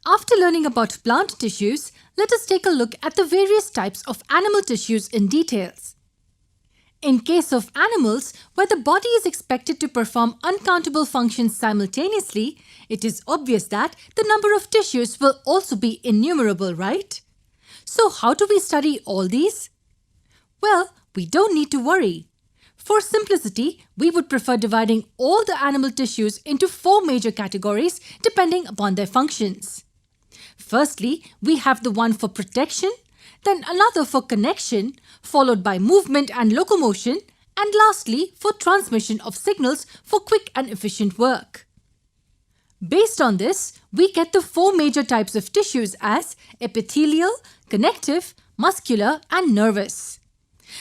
After learning about plant tissues, let us take a look at the various types of animal tissues in details. In case of animals, where the body is expected to perform uncountable functions simultaneously, it is obvious that the number of tissues will also be innumerable, right? So how do we study all these? Well, we don't need to worry. For simplicity, we would prefer dividing all the animal tissues into 4 major categories depending upon their functions. Firstly, we have the one for protection, then another for connection, followed by movement and locomotion, and lastly for transmission of signals for quick and efficient work. Based on this, we get the 4 major types of tissues as epithelial, connective, muscular, and nervous.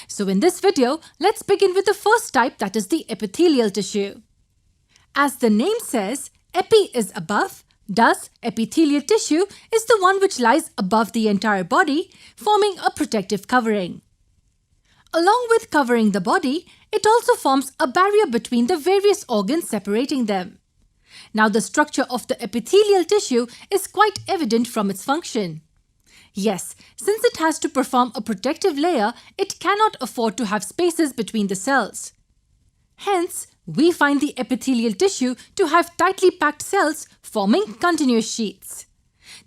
So in this video, let's begin with the first type, that is the epithelial tissue. As the name says, epi is above, thus epithelial tissue is the one which lies above the entire body, forming a protective covering. Along with covering the body, it also forms a barrier between the various organs separating them. Now the structure of the epithelial tissue is quite evident from its function. Yes, since it has to perform a protective layer, it cannot afford to have spaces between the cells. Hence, we find the epithelial tissue to have tightly packed cells forming continuous sheets.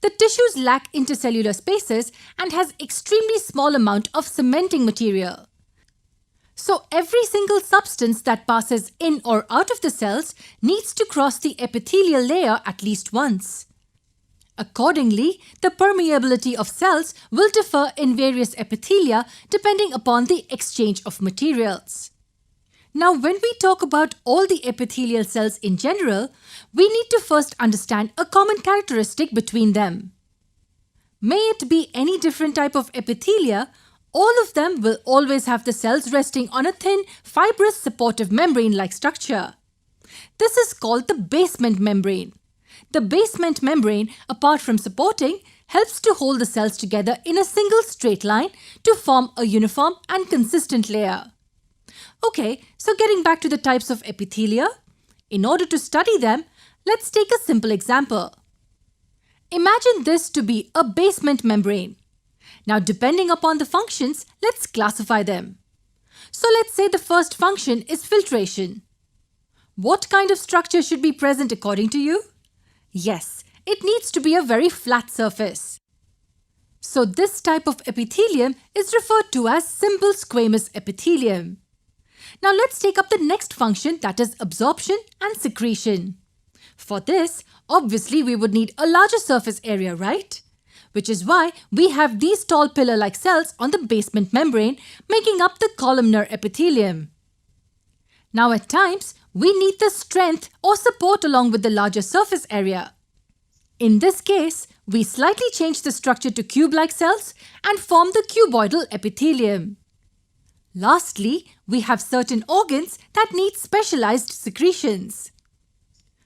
The tissues lack intercellular spaces and has extremely small amount of cementing material. So every single substance that passes in or out of the cells needs to cross the epithelial layer at least once. Accordingly, the permeability of cells will differ in various epithelia depending upon the exchange of materials. Now, when we talk about all the epithelial cells in general, we need to first understand a common characteristic between them. May it be any different type of epithelia, all of them will always have the cells resting on a thin, fibrous supportive membrane-like structure. This is called the basement membrane. The basement membrane, apart from supporting, helps to hold the cells together in a single straight line to form a uniform and consistent layer. Okay, so getting back to the types of epithelia, in order to study them, let's take a simple example. Imagine this to be a basement membrane. Now, depending upon the functions, let's classify them. So let's say the first function is filtration. What kind of structure should be present according to you? Yes, it needs to be a very flat surface. So this type of epithelium is referred to as simple squamous epithelium. Now let's take up the next function, that is absorption and secretion. For this, obviously we would need a larger surface area, right? Which is why we have these tall pillar-like cells on the basement membrane making up the columnar epithelium. Now at times, we need the strength or support along with the larger surface area. In this case, we slightly change the structure to cube-like cells and form the cuboidal epithelium. Lastly, we have certain organs that need specialized secretions.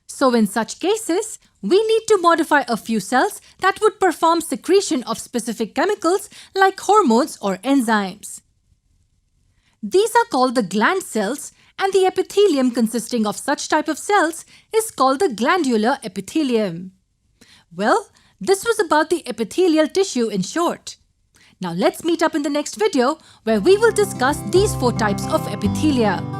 So in such cases, we need to modify a few cells that would perform secretion of specific chemicals like hormones or enzymes. These are called the gland cells, and the epithelium consisting of such type of cells is called the glandular epithelium. Well, this was about the epithelial tissue in short. Now let's meet up in the next video where we will discuss these 4 types of epithelia.